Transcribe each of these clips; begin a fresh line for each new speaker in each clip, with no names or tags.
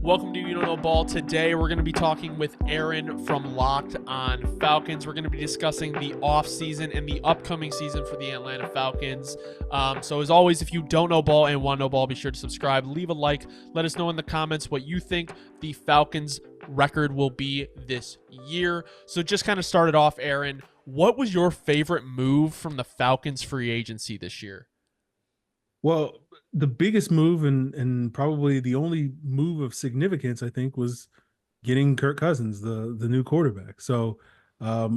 Welcome to You Don't Know Ball. Today we're going to be talking with Aaron from Locked on Falcons. We're going to be discussing the offseason and the upcoming season for the Atlanta Falcons. So as always, if you don't know ball and want to know ball, be sure to subscribe, leave a like, let us know in the comments what you think the Falcons record will be this year. So just kind of started off, Aaron, what was your favorite move from the Falcons free agency this year?
Well, the biggest move and probably the only move of significance, I think, was getting Kirk Cousins, the new quarterback. So, I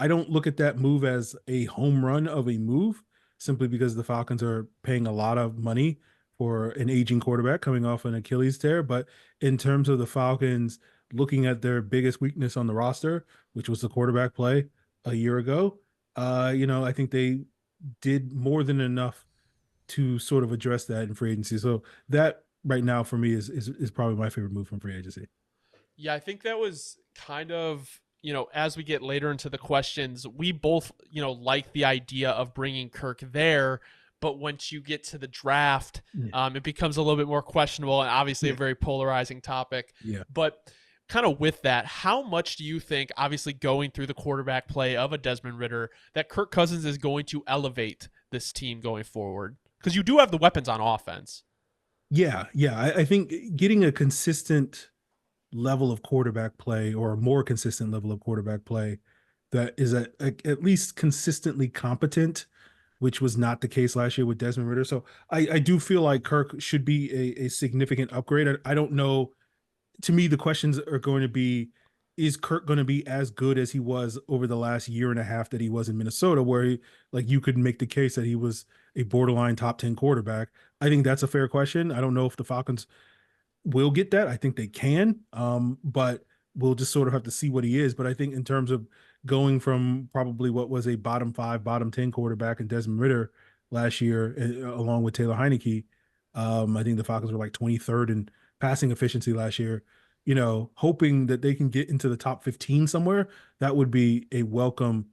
don't look at that move as a home run of a move simply because the Falcons are paying a lot of money for an aging quarterback coming off an Achilles tear. But in terms of the Falcons looking at their biggest weakness on the roster, which was the quarterback play a year ago, I think they did more than enough to sort of address that in free agency. So that right now for me is probably my favorite move from free agency.
Yeah, I think that was kind of, as we get later into the questions, we both, like the idea of bringing Kirk there. But once you get to the draft,
Yeah.
it becomes a little bit more questionable and obviously a
Yeah.
very polarizing topic.
Yeah.
But kind of with that, how much do you think, obviously going through the quarterback play of a Desmond Ridder, that Kirk Cousins is going to elevate this team going forward? Because you do have the weapons on offense.
Yeah. I think getting a consistent level of quarterback play or a more consistent level of quarterback play that is at least consistently competent, which was not the case last year with Desmond Ridder. So I do feel like Kirk should be a significant upgrade. I don't know. To me, the questions are going to be, is Kirk going to be as good as he was over the last year and a half that he was in Minnesota, where you could make the case that he was a borderline top 10 quarterback? I think that's a fair question. I don't know if the Falcons will get that. I think they can, but we'll just sort of have to see what he is. But I think in terms of going from probably what was a bottom 5, bottom 10 quarterback in Desmond Ridder last year, along with Taylor Heineke, I think the Falcons were like 23rd in passing efficiency last year. Hoping that they can get into the top 15 somewhere, that would be a welcome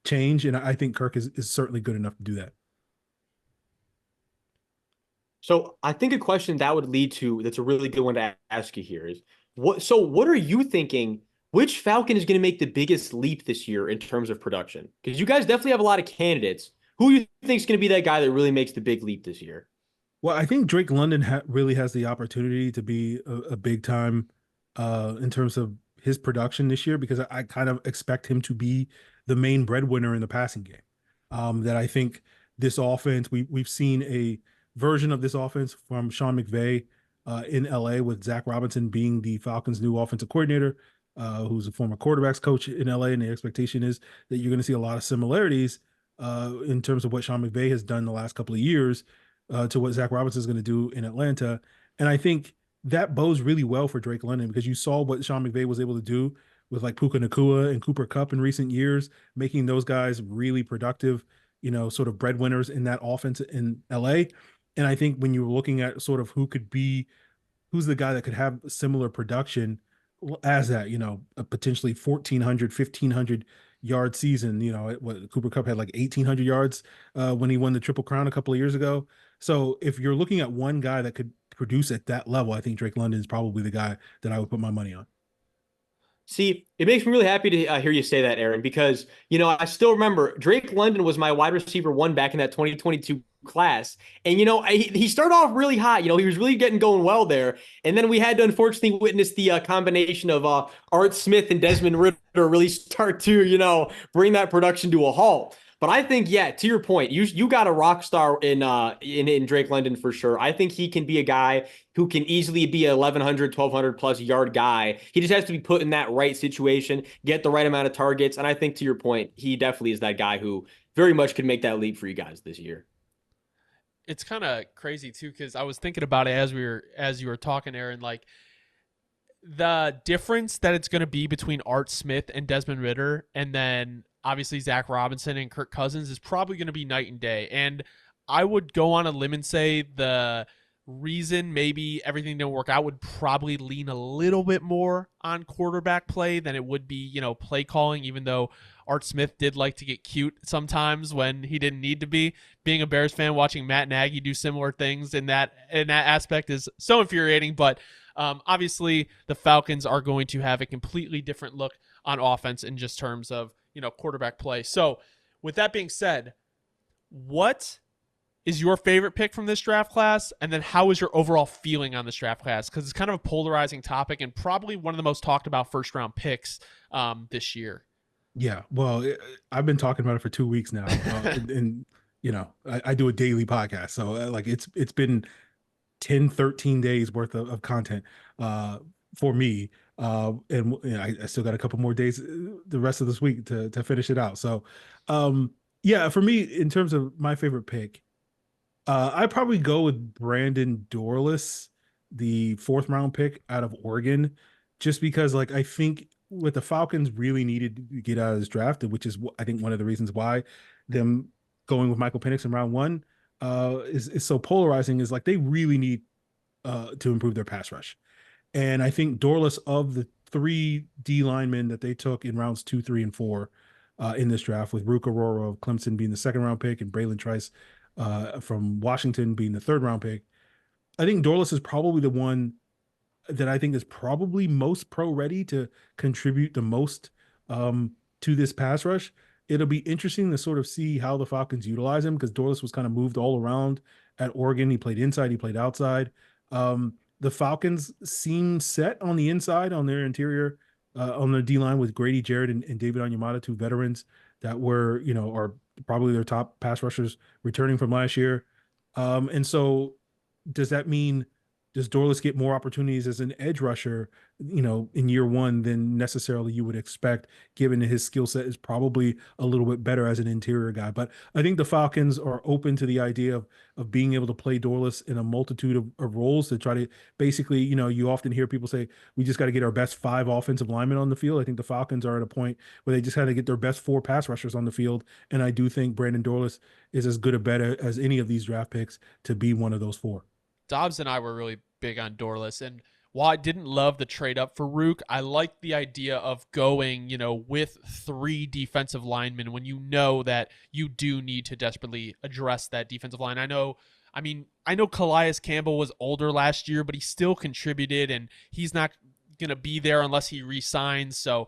change. And I think Kirk is certainly good enough to do that.
So I think a question that would lead to that's a really good one to ask you here is what are you thinking? Which Falcon is going to make the biggest leap this year in terms of production? Because you guys definitely have a lot of candidates. Who you think is going to be that guy that really makes the big leap this year?
Well, I think Drake London really has the opportunity to be a big time in terms of his production this year, because I kind of expect him to be the main breadwinner in the passing game. That I think this offense, we've seen a version of this offense from Sean McVay in LA, with Zach Robinson being the Falcons' new offensive coordinator, who's a former quarterbacks coach in LA. And the expectation is that you're going to see a lot of similarities in terms of what Sean McVay has done the last couple of years to what Zach Robinson is going to do in Atlanta. And I think that bodes really well for Drake London, because you saw what Sean McVay was able to do with like Puka Nacua and Cooper Kupp in recent years, making those guys really productive, sort of breadwinners in that offense in LA. And I think when you're looking at sort of who's the guy that could have similar production as that, a potentially 1,400, 1,500 yard season, what Cooper Kupp had like 1,800 yards when he won the Triple Crown a couple of years ago. So if you're looking at one guy that could produce at that level, I think Drake London is probably the guy that I would put my money on.
See, it makes me really happy to hear you say that, Aaron, because, I still remember Drake London was my wide receiver one back in that 2022 class. And, he started off really hot. He was really getting going well there. And then we had to unfortunately witness the combination of Art Smith and Desmond Ridder really start to, bring that production to a halt. But I think, yeah, to your point, you got a rock star in Drake London for sure. I think he can be a guy who can easily be a 1,100, 1,200 plus yard guy. He just has to be put in that right situation, get the right amount of targets. And I think, to your point, he definitely is that guy who very much could make that leap for you guys this year.
It's kind of crazy too, because I was thinking about it as you were talking, Aaron, like the difference that it's going to be between Art Smith and Desmond Ridder, and then obviously Zach Robinson and Kirk Cousins, is probably going to be night and day. And I would go on a limb and say the reason maybe everything didn't work out would probably lean a little bit more on quarterback play than it would be, play calling, even though Art Smith did like to get cute sometimes when he didn't need to be. Being a Bears fan, watching Matt Nagy do similar things in that aspect is so infuriating. But obviously, the Falcons are going to have a completely different look on offense in just terms of, quarterback play. So with that being said, what is your favorite pick from this draft class? And then how is your overall feeling on this draft class? Because it's kind of a polarizing topic and probably one of the most talked about first round picks this year.
Yeah, well, I've been talking about it for 2 weeks now, and I do a daily podcast, so like it's been 10, 13 days worth of content for me, and I still got a couple more days the rest of this week to finish it out. So, yeah, for me, in terms of my favorite pick, I'd probably go with Brandon Dorlus, the 4th-round pick out of Oregon, just because, like, I think what the Falcons really needed to get out of this draft, which is I think one of the reasons why them going with Michael Penix in round 1 is so polarizing, is like they really need to improve their pass rush. And I think Dorlus, of the 3 D linemen that they took in rounds 2, 3, and 4 in this draft, with Rook Aurora of Clemson being the 2nd-round pick and Braylon Trice from Washington being the 3rd-round pick, I think Dorlus is probably the one that I think is probably most pro ready to contribute the most to this pass rush. It'll be interesting to sort of see how the Falcons utilize him, because Dorlus was kind of moved all around at Oregon. He played inside, he played outside. The Falcons seem set on the inside on their interior, on their D-line, with Grady Jarrett and David Onyemata, 2 veterans that were, are probably their top pass rushers returning from last year. And so does that mean, does Dorlus get more opportunities as an edge rusher, in year 1 than necessarily you would expect, given that his skill set is probably a little bit better as an interior guy? But I think the Falcons are open to the idea of being able to play Dorlus in a multitude of roles to try to basically, you often hear people say, we just got to get our best 5 offensive linemen on the field. I think the Falcons are at a point where they just got to get their best 4 pass rushers on the field. And I do think Brandon Dorlus is as good a bet as any of these draft picks to be one of those 4.
Dobbs and I were really big on Dorlus, and while I didn't love the trade up for Rook, I liked the idea of going, with 3 defensive linemen when you know that you do need to desperately address that defensive line. I know Calais Campbell was older last year, but he still contributed, and he's not going to be there unless he re-signs. So,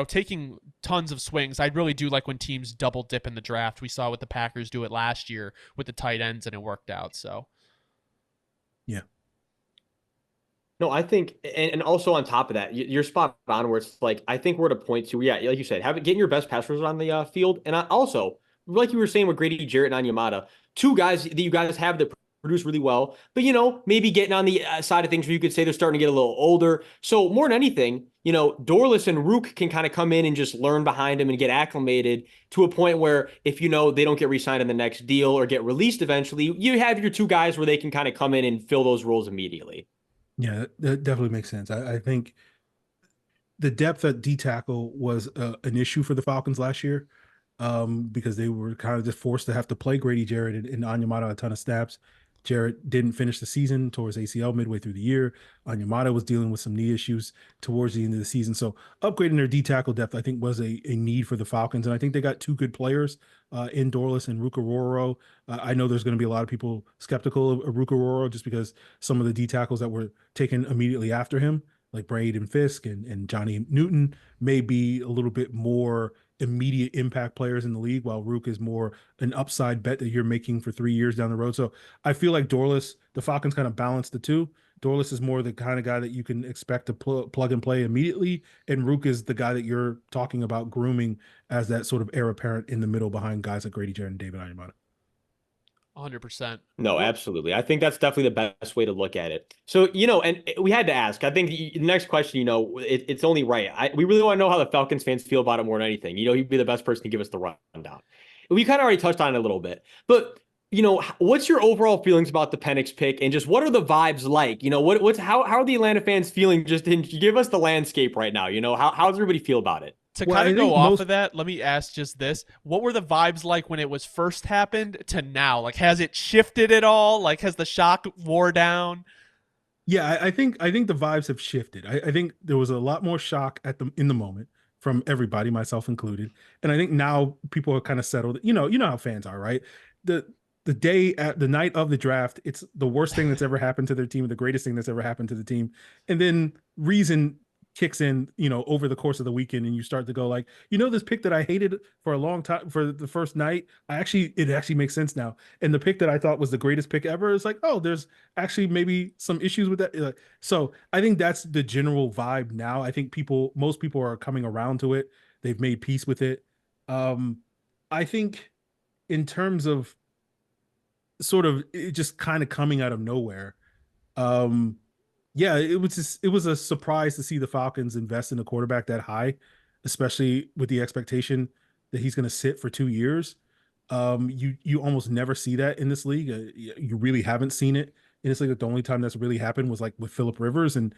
taking tons of swings. I really do like when teams double dip in the draft. We saw what the Packers do it last year with the tight ends, and it worked out. So,
yeah.
No, I think, and also on top of that, you're spot on, where it's like, I think we're at a point to, yeah, like you said, getting your best pass rushers on the field. And also, like you were saying with Grady Jarrett and Onyemata, 2 guys that you guys have that produce really well, but, maybe getting on the side of things where you could say they're starting to get a little older. So more than anything, Dorlus and Rook can kind of come in and just learn behind him and get acclimated to a point where if, they don't get re-signed in the next deal or get released eventually, you have your 2 guys where they can kind of come in and fill those roles immediately.
Yeah, that definitely makes sense. I think the depth at D tackle was an issue for the Falcons last year, because they were kind of just forced to have to play Grady Jarrett and Onyemata a ton of snaps. Jarrett didn't finish the season, towards ACL midway through the year. Onyemata was dealing with some knee issues towards the end of the season. So upgrading their D tackle depth, I think, was a need for the Falcons. And I think they got 2 good players in Dorlus and Rook Aurora. I know there's going to be a lot of people skeptical of Rook Aurora just because some of the D tackles that were taken immediately after him, like Braden Fisk and Johnny Newton, may be a little bit more immediate impact players in the league, while Rook is more an upside bet that you're making for 3 years down the road. So I feel like Dorlus, the Falcons kind of balance the 2. Dorlus is more the kind of guy that you can expect to plug and play immediately, and Rook is the guy that you're talking about grooming as that sort of heir apparent in the middle behind guys like Grady Jarrett and David Onyemata.
100%.
No, absolutely. I think that's definitely the best way to look at it. So, and we had to ask, I think the next question, it's only right. We really want to know how the Falcons fans feel about it more than anything. He'd be the best person to give us the rundown. We kind of already touched on it a little bit, but what's your overall feelings about the Penix pick, and just what are the vibes like? How are the Atlanta fans feeling? Just give us the landscape right now. How does everybody feel about it?
To
Well,
kind
I
of go
think
off
most.
of that, let me ask just this. What were the vibes like when it was first happened to now? Like, has it shifted at all? Like, has the shock wore down?
Yeah, I think the vibes have shifted. I think there was a lot more shock at the in the moment from everybody, myself included. And I think now people are kind of settled. You know how fans are, right? The the day at the night of the draft, it's the worst thing that's ever happened to their team, the greatest thing that's ever happened to the team. And then reason kicks in, over the course of the weekend, and you start to go like, this pick that I hated for a long time for the first night, it actually makes sense now. And the pick that I thought was the greatest pick ever is like, oh, there's actually maybe some issues with that. So I think that's the general vibe now. I think most people are coming around to it. They've made peace with it. Um, I think in terms of sort of it just kind of coming out of nowhere. Um, yeah, it was a surprise to see the Falcons invest in a quarterback that high, especially with the expectation that he's going to sit for 2 years. You almost never see that in this league. You really haven't seen it in this league. The only time that's really happened was like with Phillip Rivers and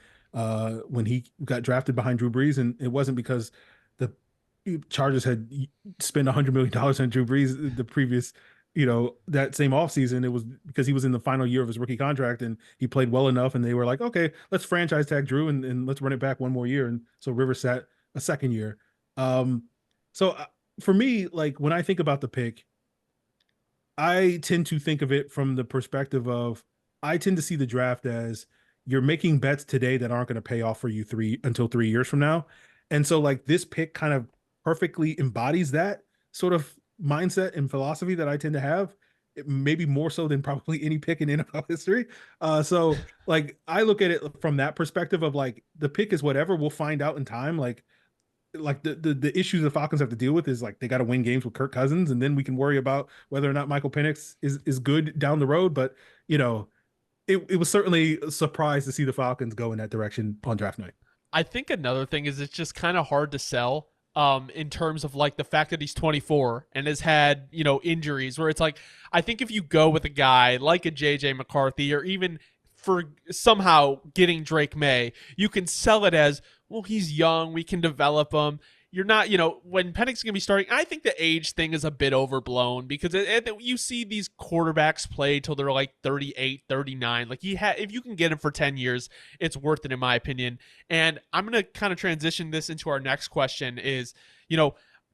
when he got drafted behind Drew Brees, and it wasn't because the Chargers had spent $100 million on Drew Brees the previous, that same offseason. It was because he was in the final year of his rookie contract and he played well enough, and they were like, okay, let's franchise tag Drew and let's run it back one more year. And so Rivers sat a second year. Um, so for me, like when I think about the pick, I tend to think of it from the perspective of I tend to see the draft as you're making bets today that aren't going to pay off for you 3 years from now. And so like this pick kind of perfectly embodies that sort of mindset and philosophy that I tend to have, maybe more so than probably any pick in NFL history. So like I look at it from that perspective of like the pick is whatever, we'll find out in time. Like the issues the Falcons have to deal with is like they got to win games with Kirk Cousins, and then we can worry about whether or not Michael Penix is good down the road. But it was certainly a surprise to see the Falcons go in that direction on draft night.
I think another thing is it's just kind of hard to sell in terms of like the fact that he's 24 and has had, injuries where it's like, I think if you go with a guy like a JJ McCarthy or even for somehow getting Drake May, you can sell it as, well, he's young, we can develop him. You're not, when Penix is going to be starting, I think the age thing is a bit overblown because you see these quarterbacks play till they're like 38, 39. Like if you can get him for 10 years, it's worth it in my opinion. And I'm going to kind of transition this into our next question is,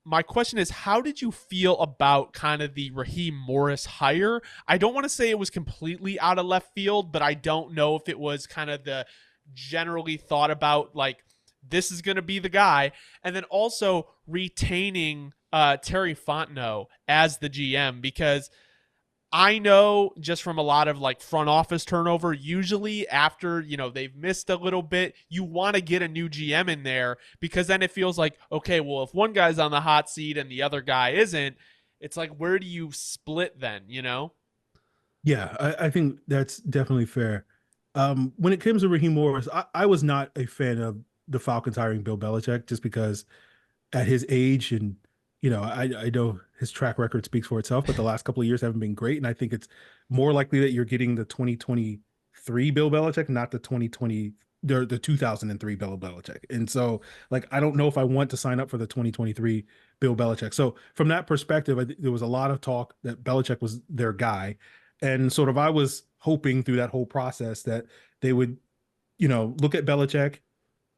my question is, how did you feel about kind of the Raheem Morris hire? I don't want to say it was completely out of left field, but I don't know if it was kind of the generally thought about like, this is going to be the guy. And then also retaining Terry Fontenot as the GM, because I know just from a lot of like front office turnover, usually after, they've missed a little bit, you want to get a new GM in there because then it feels like, okay, well, if one guy's on the hot seat and the other guy isn't, it's like, where do you split then,
Yeah, I think that's definitely fair. When it comes to Raheem Morris, I was not a fan of the Falcons hiring Bill Belichick just because at his age and I know his track record speaks for itself, but the last couple of years haven't been great, and I think it's more likely that you're getting the 2023 Bill Belichick, not the 2020 the 2003 Bill Belichick. And so like I don't know if I want to sign up for the 2023 Bill Belichick. So from that perspective, there was a lot of talk that Belichick was their guy, and sort of I was hoping through that whole process that they would look at Belichick,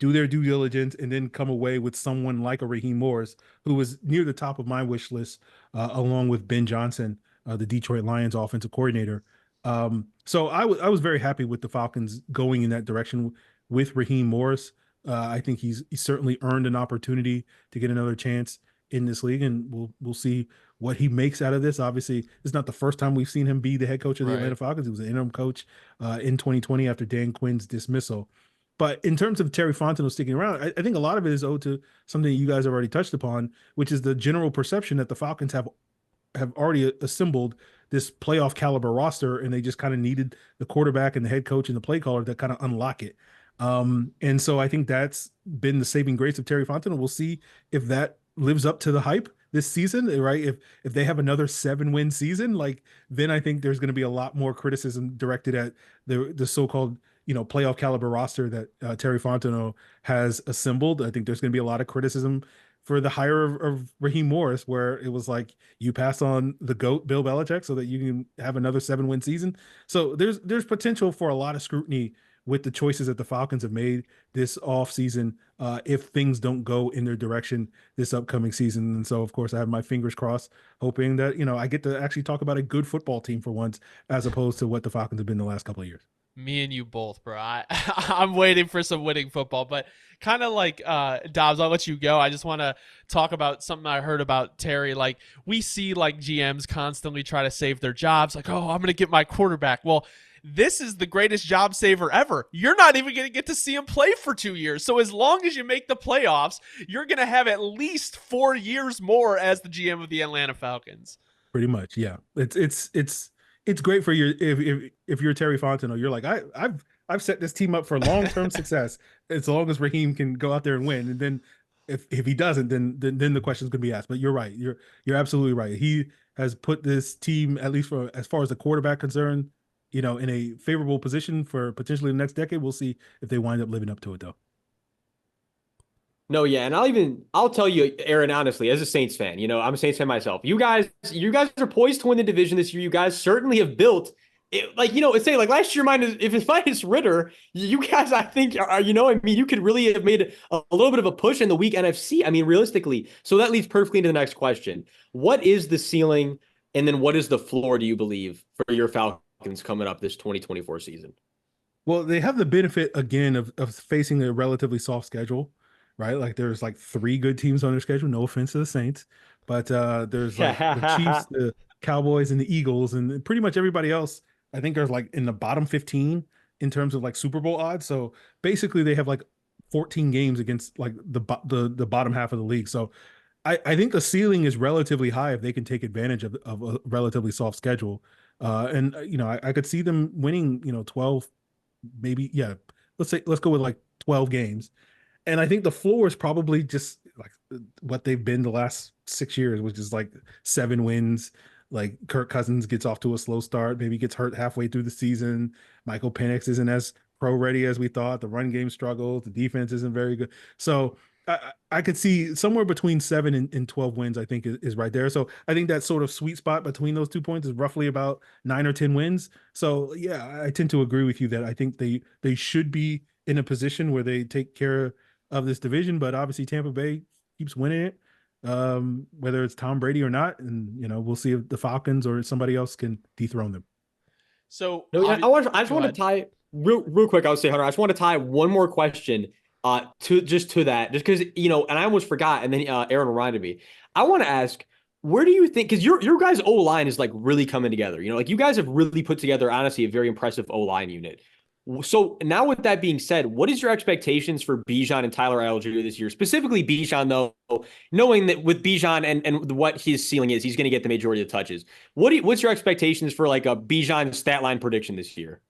do their due diligence, and then come away with someone like a Raheem Morris, who was near the top of my wish list, along with Ben Johnson, the Detroit Lions offensive coordinator. So I was very happy with the Falcons going in that direction with Raheem Morris. I think he's certainly earned an opportunity to get another chance in this league, and we'll see what he makes out of this. Obviously, it's not the first time we've seen him be the head coach of the Atlanta Falcons. He was an interim coach in 2020 after Dan Quinn's dismissal. But in terms of Terry Fontenot sticking around, I think a lot of it is owed to something that you guys have already touched upon, which is the general perception that the Falcons have already assembled this playoff caliber roster, and they just kind of needed the quarterback and the head coach and the play caller to kind of unlock it. And so I think that's been the saving grace of Terry Fontenot. We'll see if that lives up to the hype this season, right? If they have another 7-win season, like then I think there's going to be a lot more criticism directed at the so-called playoff caliber roster that Terry Fontenot has assembled. I think there's going to be a lot of criticism for the hire of Raheem Morris, where it was like you pass on the GOAT Bill Belichick so that you can have another 7-win season. So there's potential for a lot of scrutiny with the choices that the Falcons have made this offseason if things don't go in their direction this upcoming season. And so, of course, I have my fingers crossed, hoping that, I get to actually talk about a good football team for once, as opposed to what the Falcons have been the last couple of years.
Me and you both, bro. I'm waiting for some winning football, but kind of like Dobbs, I'll let you go. I just want to talk about something I heard about Terry. Like, we see like GMs constantly try to save their jobs. Like, oh, I'm going to get my quarterback. Well, this is the greatest job saver ever. You're not even going to get to see him play for 2 years. So as long as you make the playoffs, you're going to have at least 4 years more as the GM of the Atlanta Falcons.
Pretty much, yeah. It's great for your if you're Terry Fontenot, you're like, I've set this team up for long-term success as long as Raheem can go out there and win. And then if he doesn't, then the question's gonna be asked. But you're right. You're absolutely right. He has put this team, at least for as far as the quarterback concerned, in a favorable position for potentially the next decade. We'll see if they wind up living up to it though.
No, yeah, and I'll tell you, Aaron, honestly, as a Saints fan, I'm a Saints fan myself. You guys are poised to win the division this year. You guys certainly have built it, it's saying like last year, if it's minus Ritter, you guys, I think, are, you could really have made a little bit of a push in the weak NFC. I mean, realistically. So that leads perfectly into the next question. What is the ceiling, and then what is the floor, do you believe, for your Falcons coming up this 2024 season?
Well, they have the benefit again of facing a relatively soft schedule. Right, like there's like 3 good teams on their schedule. No offense to the Saints, but there's like the Chiefs, the Cowboys, and the Eagles, and pretty much everybody else. I think there's like in the bottom 15 in terms of like Super Bowl odds. So basically, they have like 14 games against like the bottom half of the league. So I think the ceiling is relatively high if they can take advantage of a relatively soft schedule. And I could see them winning 12, maybe, yeah. Let's go with like 12 games. And I think the floor is probably just like what they've been the last 6 years, which is like 7 wins. Like Kirk Cousins gets off to a slow start, maybe gets hurt halfway through the season. Michael Penix isn't as pro ready as we thought. The run game struggles. The defense isn't very good. So I could see somewhere between 7 and 12 wins, I think is right there. So I think that sort of sweet spot between those 2 points is roughly about 9 or 10 wins. So yeah, I tend to agree with you that I think they should be in a position where they take care of this division, but obviously Tampa Bay keeps winning it, whether it's Tom Brady or not, and we'll see if the Falcons or somebody else can dethrone them.
So
I just want to tie real quick. I would say, Hunter, I just want to tie one more question to that, just because and I almost forgot, and then Aaron reminded me. I want to ask, where do you think? Because your guys' O line is like really coming together. Like you guys have really put together, honestly, a very impressive O line unit. So now with that being said, what is your expectations for Bijan and Tyler Algier this year? Specifically Bijan, though, knowing that with Bijan and what his ceiling is, he's going to get the majority of the touches. What's your expectations for like a Bijan stat line prediction this year?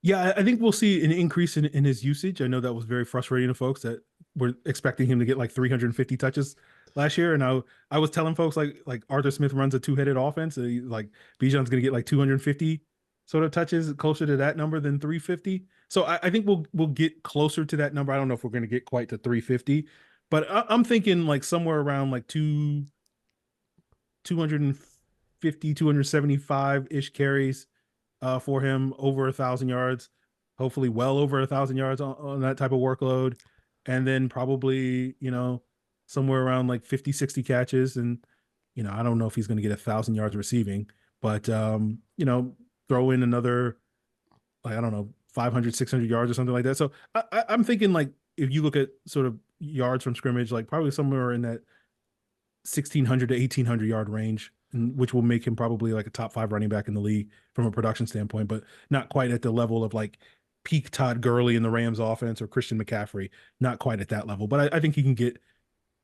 Yeah, I think we'll see an increase in his usage. I know that was very frustrating to folks that were expecting him to get like 350 touches last year. And I was telling folks like Arthur Smith runs a 2-headed offense. Like Bijan's going to get like 250 sort of touches, closer to that number than 350. So I think we'll get closer to that number. I don't know if we're going to get quite to 350, but I'm thinking like somewhere around like 250, 275-ish carries for him, over 1,000 yards, hopefully well over 1,000 yards on that type of workload. And then probably, somewhere around like 50, 60 catches. And, I don't know if he's going to get 1,000 yards receiving, but, throw in another, like, I don't know, 500, 600 yards or something like that. So I'm thinking like, if you look at sort of yards from scrimmage, like probably somewhere in that 1,600 to 1,800 yard range, which will make him probably like a top 5 running back in the league from a production standpoint, but not quite at the level of like peak Todd Gurley in the Rams offense or Christian McCaffrey, not quite at that level. But I think he can get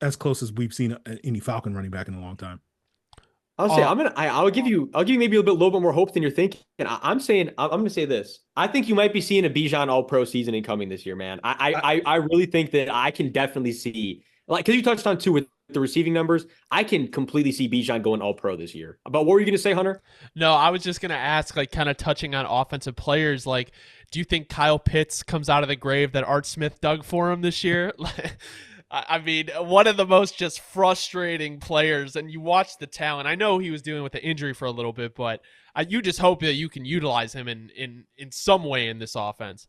as close as we've seen any Falcon running back in a long time.
I'll say I'll give you maybe a little bit more hope than you're thinking. I'm going to say this. I think you might be seeing a Bijan All-Pro season incoming this year, man. I really think that I can definitely see, like, because you touched on too with the receiving numbers, I can completely see Bijan going All-Pro this year. But what were you going to say, Hunter?
No, I was just going to ask, like, kind of touching on offensive players, like, do you think Kyle Pitts comes out of the grave that Art Smith dug for him this year? I mean, one of the most just frustrating players, and you watch the talent. I know he was dealing with the injury for a little bit, but you just hope that you can utilize him in some way in this offense.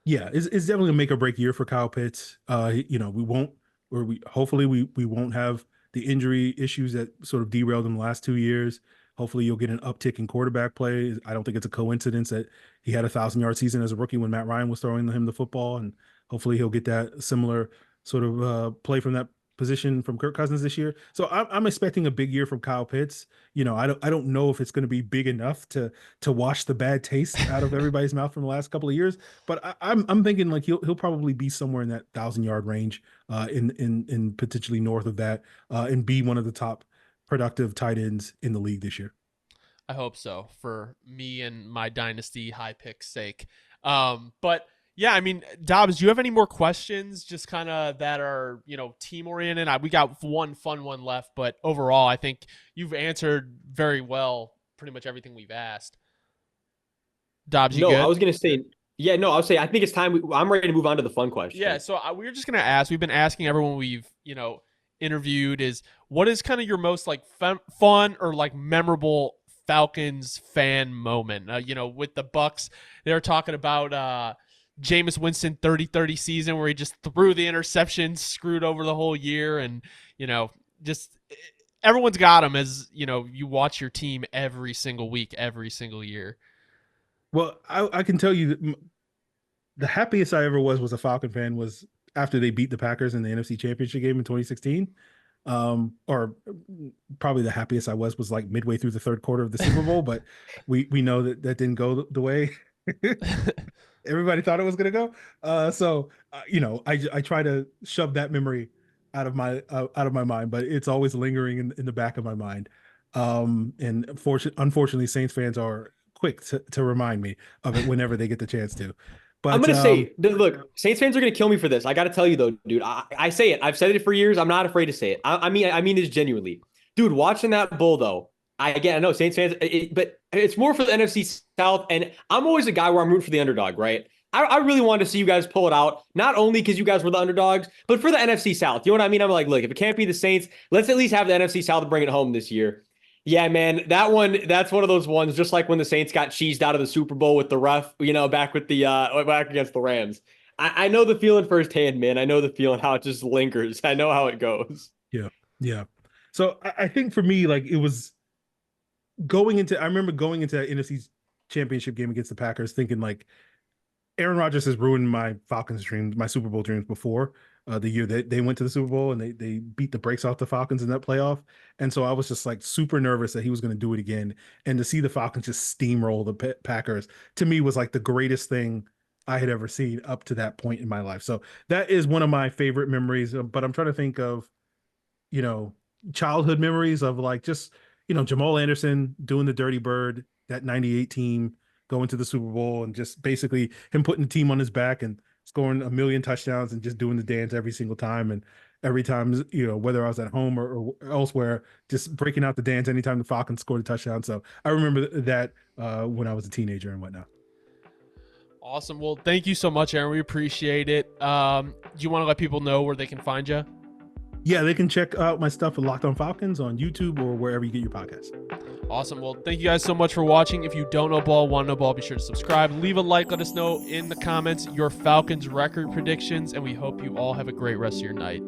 Yeah, it's definitely a make or break year for Kyle Pitts. Hopefully we won't have the injury issues that sort of derailed him the last 2 years. Hopefully you'll get an uptick in quarterback play. I don't think it's a coincidence that he had a 1,000-yard season as a rookie when Matt Ryan was throwing him the football, and hopefully he'll get that similar sort of play from that position from Kirk Cousins this year. So I'm expecting a big year from Kyle Pitts. I don't know if it's going to be big enough to wash the bad taste out of everybody's mouth from the last couple of years, but I'm thinking like he'll probably be somewhere in that 1,000-yard range, in potentially north of that, and be one of the top productive tight ends in the league this year.
I hope so for me and my dynasty high pick sake. But yeah, I mean, Dobbs, do you have any more questions just kind of that are, team oriented? We got one fun one left, but overall, I think you've answered very well pretty much everything we've asked. Dobbs, you good?
I was going to say, yeah, no, I was saying, I think it's time. I'm ready to move on to the fun question.
Yeah. So we were just going to ask, we've been asking everyone we've, interviewed is what is kind of your most like fun or like memorable Falcons fan moment? With the Bucks, they were talking about, Jameis Winston 30-30 season where he just threw the interception, screwed over the whole year. And, just everyone's got him as, you watch your team every single week, every single year.
Well, I can tell you the happiest I ever was a Falcon fan was after they beat the Packers in the NFC Championship game in 2016. Or probably the happiest I was like midway through the third quarter of the Super Bowl, but we know that didn't go the way everybody thought it was going to go. So I try to shove that memory out of my mind, but it's always lingering in the back of my mind. And unfortunately, Saints fans are quick to remind me of it whenever they get the chance to. But
I'm going to say, look, Saints fans are going to kill me for this. I got to tell you though, dude, I say it. I've said it for years. I'm not afraid to say it. I mean this genuinely. Dude, watching that bull though, I know Saints fans, but it's more for the NFC South. And I'm always a guy where I'm rooting for the underdog, right? I really wanted to see you guys pull it out, not only because you guys were the underdogs, but for the NFC South. You know what I mean? I'm like, look, if it can't be the Saints, let's at least have the NFC South to bring it home this year. Yeah, man, that's one of those ones, just like when the Saints got cheesed out of the Super Bowl with the ref, back with the back against the Rams. I know the feeling firsthand, man. I know the feeling, how it just lingers. I know how it goes.
Yeah. So I think for me, like it was I remember going into that NFC Championship game against the Packers thinking like Aaron Rodgers has ruined my Falcons dreams, my Super Bowl dreams before. The year that they went to the Super Bowl and they beat the brakes off the Falcons in that playoff. And so I was just like super nervous that he was going to do it again. And to see the Falcons just steamroll the Packers to me was like the greatest thing I had ever seen up to that point in my life. So that is one of my favorite memories. But I'm trying to think of, childhood memories of like just, Jamal Anderson doing the Dirty Bird, that 98 team going to the Super Bowl, and just basically him putting the team on his back and scoring a million touchdowns and just doing the dance every single time. And every time, whether I was at home or elsewhere, just breaking out the dance anytime the Falcons scored a touchdown. So I remember that when I was a teenager and whatnot.
Awesome. Well, thank you so much, Aaron. We appreciate it. Do you want to let people know where they can find you?
Yeah, they can check out my stuff at Locked On Falcons on YouTube or wherever you get your podcasts.
Awesome. Well, thank you guys so much for watching. If you don't know ball, want to know ball, be sure to subscribe. Leave a like. Let us know in the comments your Falcons record predictions, and we hope you all have a great rest of your night.